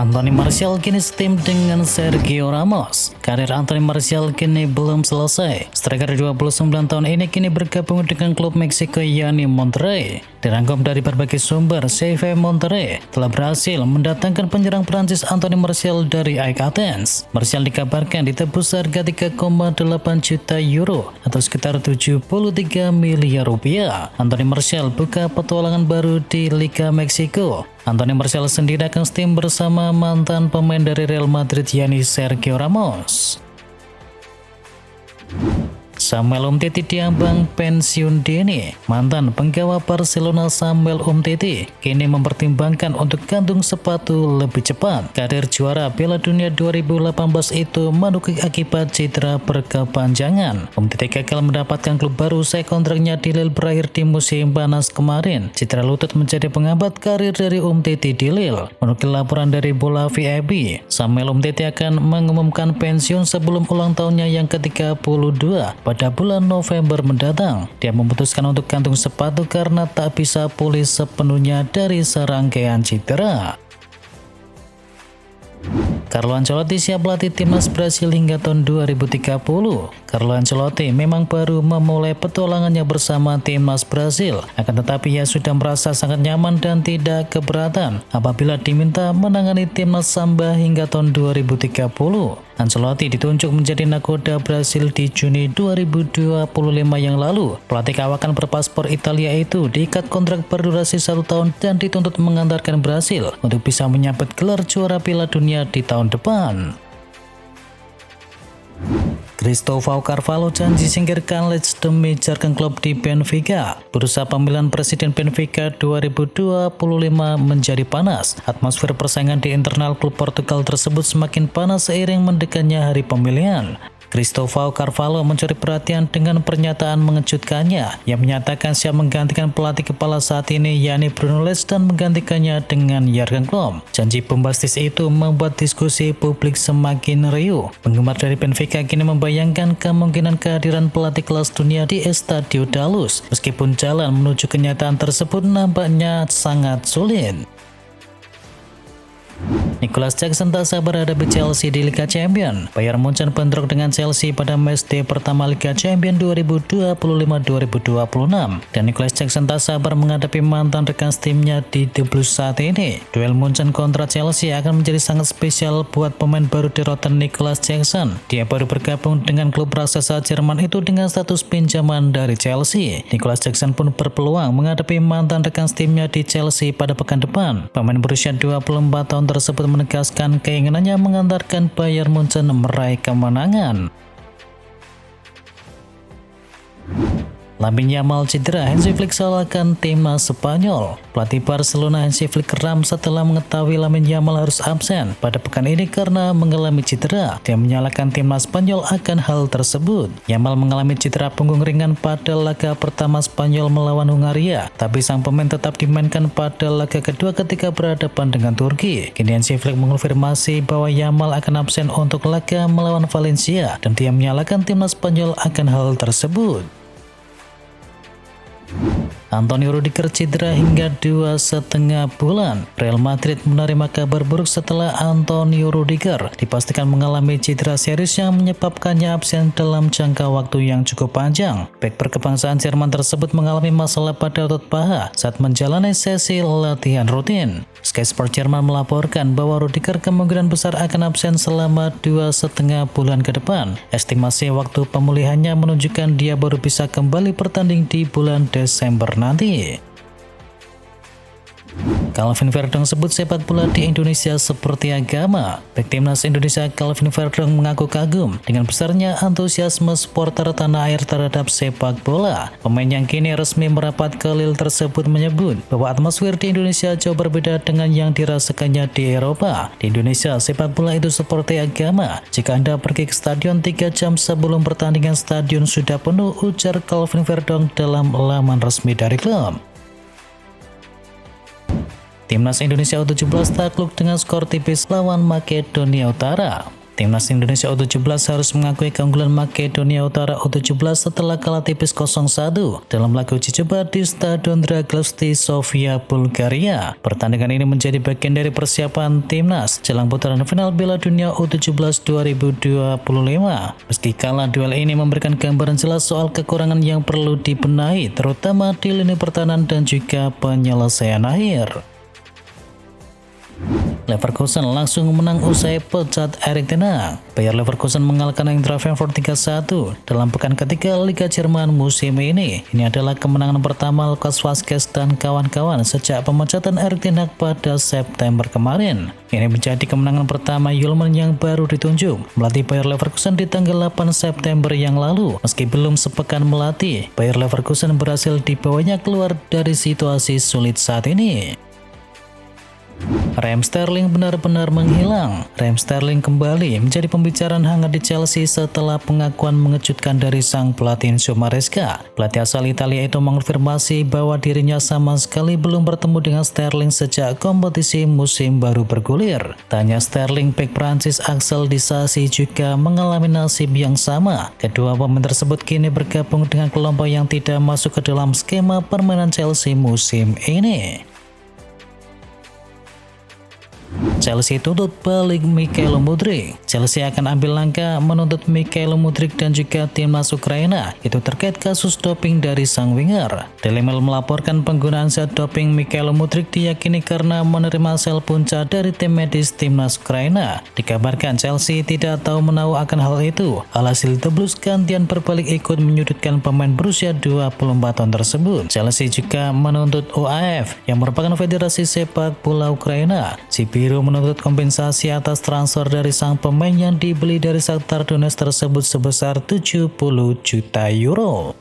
Anthony Martial kini setim dengan Sergio Ramos. Karir Anthony Martial kini belum selesai. Striker 29 tahun ini kini bergabung dengan klub Meksiko yakni Monterrey. Dirangkum dari berbagai sumber, CV Monterrey telah berhasil mendatangkan penyerang Prancis Anthony Martial dari AEK Athens. Martial dikabarkan ditebus harga 3,8 juta euro atau sekitar 73 miliar rupiah. Anthony Martial buka petualangan baru di Liga Meksiko. Anthony Martial sendiri akan setim bersama mantan pemain dari Real Madrid yakni Sergio Ramos. Samuel Umtiti diambang pensiun dini. Mantan penggawa Barcelona Samuel Umtiti kini mempertimbangkan untuk gantung sepatu lebih cepat. Karir juara Piala Dunia 2018 itu menukik akibat cedera berkepanjangan. Umtiti gagal mendapatkan klub baru usai kontraknya di Lille berakhir di musim panas kemarin. Cedera lutut menjadi penghambat karir dari Umtiti di Lille. Menukil laporan dari Bola VIP, Samuel Umtiti akan mengumumkan pensiun sebelum ulang tahunnya yang ke-32 pada bulan November mendatang. Dia memutuskan untuk gantung sepatu karena tak bisa pulih sepenuhnya dari serangkaian cedera. Carlo Ancelotti siap pelatih timnas Brasil hingga tahun 2030. Carlo Ancelotti memang baru memulai petualangannya bersama timnas Brasil, akan tetapi ia sudah merasa sangat nyaman dan tidak keberatan apabila diminta menangani timnas Samba hingga tahun 2030. Ancelotti ditunjuk menjadi nakoda Brasil di Juni 2025 yang lalu. Pelatih kawakan berpaspor Italia itu diikat kontrak berdurasi 1 tahun dan dituntut mengantarkan Brasil untuk bisa menyabet gelar juara Piala Dunia di tahun depan. Cristóvão Carvalho janji singkirkan Leeds demi Jurgen Klopp di Benfica. Bursa pemilihan presiden Benfica 2025 menjadi panas. Atmosfer persaingan di internal klub Portugal tersebut semakin panas seiring mendekatnya hari pemilihan. Cristóvão Carvalho mencuri perhatian dengan pernyataan mengejutkannya yang menyatakan siap menggantikan pelatih kepala saat ini yakni Bruno Lage dan menggantikannya dengan Jurgen Klopp. Janji bombastis itu membuat diskusi publik semakin riuh. Penggemar dari Benfica kini membayangkan kemungkinan kehadiran pelatih kelas dunia di Estadio da Luz, meskipun jalan menuju kenyataan tersebut nampaknya sangat sulit. Nicolas Jackson tak sabar hadapi Chelsea di Liga Champions. Bayern Munchen bentrok dengan Chelsea pada matchday pertama Liga Champions 2025-2026 dan Nicolas Jackson tak sabar menghadapi mantan rekan timnya di The Blues saat ini. Duel Munchen kontra Chelsea akan menjadi sangat spesial buat pemain baru derotan Nicolas Jackson. Dia baru bergabung dengan klub raksasa Jerman itu dengan status pinjaman dari Chelsea. Nicolas Jackson pun berpeluang menghadapi mantan rekan timnya di Chelsea pada pekan depan. Pemain berusia 24 tahun tersebut menegaskan keinginannya mengantarkan Bayern Munchen meraih kemenangan. Lamine Yamal cedera, Hansi Flick salahkan timnas Spanyol. Pelatih Barcelona Hansi Flick geram setelah mengetahui Lamine Yamal harus absen pada pekan ini karena mengalami cedera. Dia menyalahkan timnas Spanyol akan hal tersebut. Yamal mengalami cedera punggung ringan pada laga pertama Spanyol melawan Hungaria, tapi sang pemain tetap dimainkan pada laga kedua ketika berhadapan dengan Turki. Kini Hansi Flick mengonfirmasi bahwa Yamal akan absen untuk laga melawan Valencia dan dia menyalahkan timnas Spanyol akan hal tersebut. Antonio Rudiger cedera hingga 2,5 bulan. Real Madrid menerima kabar buruk setelah Antonio Rudiger dipastikan mengalami cedera serius yang menyebabkannya absen dalam jangka waktu yang cukup panjang. Bek berkebangsaan Jerman tersebut mengalami masalah pada otot paha saat menjalani sesi latihan rutin. Sky Sport Jerman melaporkan bahwa Rudiger kemungkinan besar akan absen selama 2,5 bulan ke depan. Estimasi waktu pemulihannya menunjukkan dia baru bisa kembali bertanding di bulan Desember nanti. Calvin Verdong sebut sepak bola di Indonesia seperti agama. Bek timnas Indonesia Calvin Verdong mengaku kagum dengan besarnya antusiasme supporter tanah air terhadap sepak bola. Pemain yang kini resmi merapat ke Lille tersebut menyebut bahwa atmosfer di Indonesia jauh berbeda dengan yang dirasakannya di Eropa. Di Indonesia, sepak bola itu seperti agama. Jika Anda pergi ke stadion 3 jam sebelum pertandingan, stadion sudah penuh, ujar Calvin Verdong dalam laman resmi dari klub. Timnas Indonesia U17 takluk dengan skor tipis lawan Makedonia Utara. Timnas Indonesia U17 harus mengakui keunggulan Makedonia Utara U17 setelah kalah tipis 0-1 dalam laga uji coba di Stadion Dragostea Sofia, Bulgaria. Pertandingan ini menjadi bagian dari persiapan timnas jelang putaran final Piala Dunia U17 2025. Meski kalah, duel ini memberikan gambaran jelas soal kekurangan yang perlu dibenahi, terutama di lini pertahanan dan juga penyelesaian akhir. Leverkusen langsung menang usai pecat Erik ten Hag. Bayer Leverkusen mengalahkan Eintracht Frankfurt 3-1 dalam pekan ketiga Liga Jerman musim ini. Ini adalah kemenangan pertama Lucas Vazquez dan kawan-kawan sejak pemecatan Erik ten Hag pada September kemarin. Ini menjadi kemenangan pertama Yulman yang baru ditunjuk melatih Bayer Leverkusen di tanggal 8 September yang lalu. Meski belum sepekan melatih, Bayer Leverkusen berhasil dibawanya keluar dari situasi sulit saat ini. Raheem Sterling benar-benar menghilang. Raheem Sterling kembali menjadi pembicaraan hangat di Chelsea setelah pengakuan mengejutkan dari sang pelatih Enzo Maresca. Pelatih asal Italia itu mengonfirmasi bahwa dirinya sama sekali belum bertemu dengan Sterling sejak kompetisi musim baru bergulir. Tanya Sterling, bek Prancis Axel Disasi juga mengalami nasib yang sama. Kedua pemain tersebut kini bergabung dengan kelompok yang tidak masuk ke dalam skema permainan Chelsea musim ini. Chelsea tuntut balik Mikhailo Mudryk. Chelsea akan ambil langkah menuntut Mikhailo Mudryk dan juga timnas Ukraina itu terkait kasus doping dari sang winger. Daily Mail melaporkan penggunaan zat doping Mikhailo Mudryk diyakini karena menerima sel punca dari tim medis timnas Ukraina. Dikabarkan Chelsea tidak tahu menahu akan hal itu. Alhasil The Blues gantian berbalik ikut menyudutkan pemain berusia 24 tahun tersebut. Chelsea juga menuntut OAF yang merupakan federasi sepak bola Ukraina. Si biru menuntut kompensasi atas transfer dari sang pemain yang dibeli dari Shakhtar Donetsk tersebut sebesar 70 juta euro.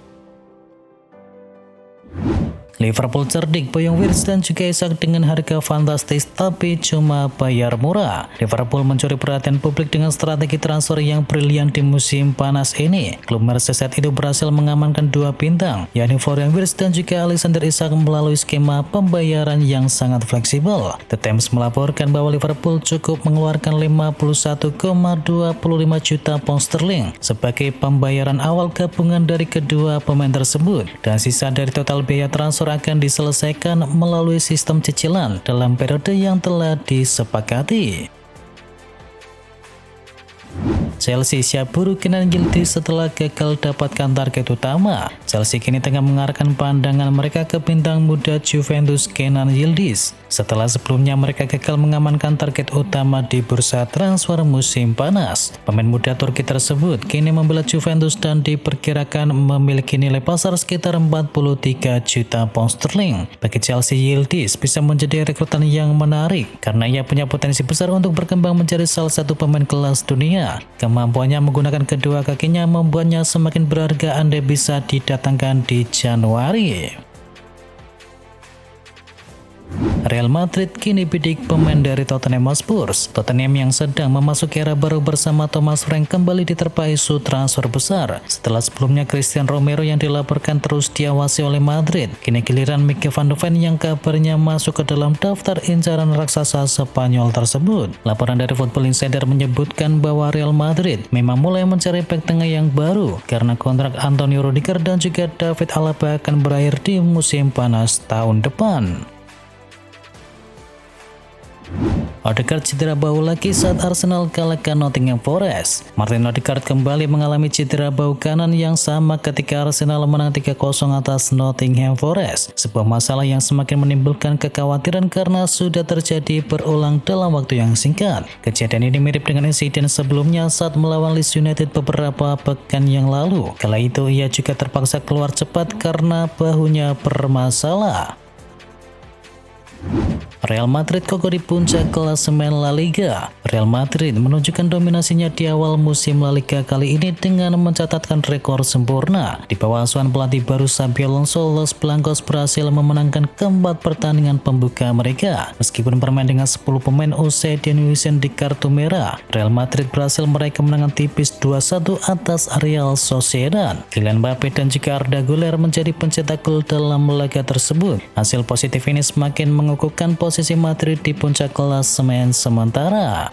Liverpool cerdik boyong Wirtz dan juga Isak dengan harga fantastis tapi cuma bayar murah. Liverpool mencuri perhatian publik dengan strategi transfer yang brilian di musim panas ini. Klub Merseyside itu berhasil mengamankan dua bintang, yakni Florian Wirtz dan juga Alexander Isak melalui skema pembayaran yang sangat fleksibel. The Times melaporkan bahwa Liverpool cukup mengeluarkan 51,25 juta pound sterling sebagai pembayaran awal gabungan dari kedua pemain tersebut, dan sisa dari total biaya transfer akan diselesaikan melalui sistem cicilan dalam periode yang telah disepakati. Chelsea siap buru Kenan Yildiz setelah gagal dapatkan target utama. Chelsea kini tengah mengarahkan pandangan mereka ke bintang muda Juventus Kenan Yildiz. Setelah sebelumnya mereka gagal mengamankan target utama di bursa transfer musim panas. Pemain muda Turki tersebut kini membela Juventus dan diperkirakan memiliki nilai pasar sekitar 43 juta pound sterling. Bagi Chelsea, Yildiz bisa menjadi rekrutan yang menarik karena ia punya potensi besar untuk berkembang menjadi salah satu pemain kelas dunia. Kemampuannya menggunakan kedua kakinya membuatnya semakin berharga andai bisa didatangkan di Januari. Real Madrid kini bidik pemain dari Tottenham Hotspur. Tottenham yang sedang memasuki era baru bersama Thomas Frank kembali diterpa isu transfer besar. Setelah sebelumnya Christian Romero yang dilaporkan terus diawasi oleh Madrid, kini giliran Mikel van de Ven yang kabarnya masuk ke dalam daftar incaran raksasa Spanyol tersebut. Laporan dari Football Insider menyebutkan bahwa Real Madrid memang mulai mencari bek tengah yang baru karena kontrak Antonio Rudiger dan juga David Alaba akan berakhir di musim panas tahun depan. Odegaard cedera bahu lagi saat Arsenal kalahkan Nottingham Forest. Martin Odegaard kembali mengalami cedera bahu kanan yang sama ketika Arsenal menang 3-0 atas Nottingham Forest. Sebuah masalah yang semakin menimbulkan kekhawatiran karena sudah terjadi berulang dalam waktu yang singkat. Kejadian ini mirip dengan insiden sebelumnya saat melawan Leeds United beberapa pekan yang lalu. Kala itu ia juga terpaksa keluar cepat karena bahunya bermasalah. Real Madrid kokoh di puncak klasemen La Liga. Real Madrid menunjukkan dominasinya di awal musim La Liga kali ini dengan mencatatkan rekor sempurna. Di bawah asuhan pelatih baru Xabi Alonso, Los Blancos berhasil memenangkan keempat pertandingan pembuka mereka. Meskipun bermain dengan 10 pemain usai Dani Hussein di kartu merah, Real Madrid berhasil meraih kemenangan tipis 2-1 atas Real Sociedad. Kylian Mbappe dan juga Arda Güler menjadi pencetak gol dalam laga tersebut. Hasil positif ini semakin mengukuhkan posisi Madrid di puncak klasemen sementara.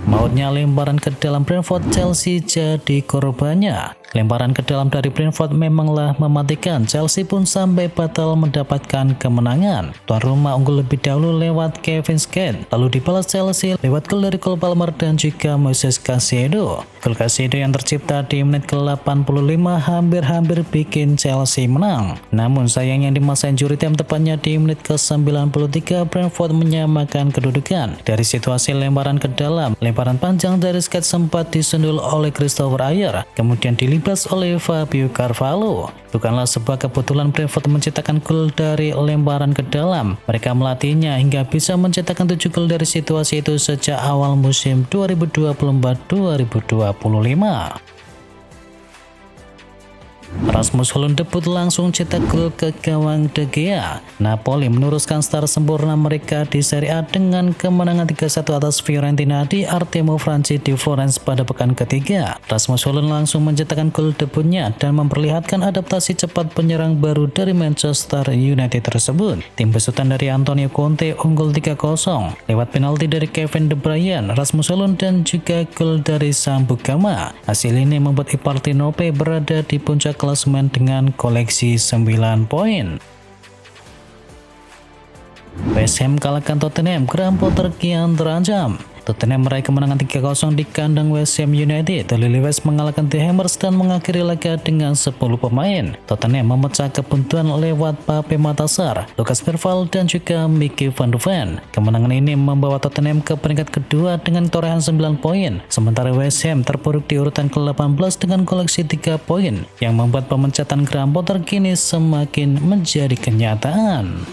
Mautnya lemparan ke dalam Brentford, Chelsea jadi korbannya. Lemparan ke dalam dari Brentford memanglah mematikan. Chelsea pun sampai batal mendapatkan kemenangan. Tuan rumah unggul lebih dahulu lewat Kevin Scott, lalu dibalas Chelsea lewat gol dari Cole Palmer dan juga Moises Caicedo. Gol Caicedo yang tercipta di menit ke-85 hampir-hampir bikin Chelsea menang. Namun sayangnya di masa injury time, tepatnya di menit ke-93, Brentford menyamakan kedudukan. Dari situasi lemparan ke dalam, lemparan panjang dari Scott sempat disundul oleh Christopher Ayer, kemudian dilibas oleh Fabio Carvalho. Bukanlah sebuah kebetulan Brentford menciptakan gol dari lemparan ke dalam. Mereka melatihnya hingga bisa mencetakkan 7 gol dari situasi itu sejak awal musim 2024-2025. Rasmus Hojlund debut langsung cetak gol ke gawang De Gea. Napoli meneruskan start sempurna mereka di Serie A dengan kemenangan 3-1 atas Fiorentina di Artemo Franchi di Florence pada pekan ketiga. Rasmus Hojlund langsung mencetakkan gol debutnya dan memperlihatkan adaptasi cepat penyerang baru dari Manchester United tersebut. Tim besutan dari Antonio Conte unggul 3-0 lewat penalti dari Kevin De Bruyne, Rasmus Hojlund dan juga gol dari Sambu Gama. Hasil ini membuat Partenope berada di puncak klasemen dengan koleksi 9 poin. West Ham kalahkan Tottenham, Graham Potter kian terancam. Tottenham meraih kemenangan 3-0 di kandang West Ham United. Lily West mengalahkan The Hammers dan mengakhiri laga dengan 10 pemain. Tottenham memecah kebuntuan lewat Pape Matasar, Lucas Perval dan juga Mickey van de Ven. Kemenangan ini membawa Tottenham ke peringkat kedua dengan torehan 9 poin. Sementara West Ham terpuruk di urutan ke-18 dengan koleksi 3 poin, yang membuat pemecatan Graham Potter kini semakin menjadi kenyataan.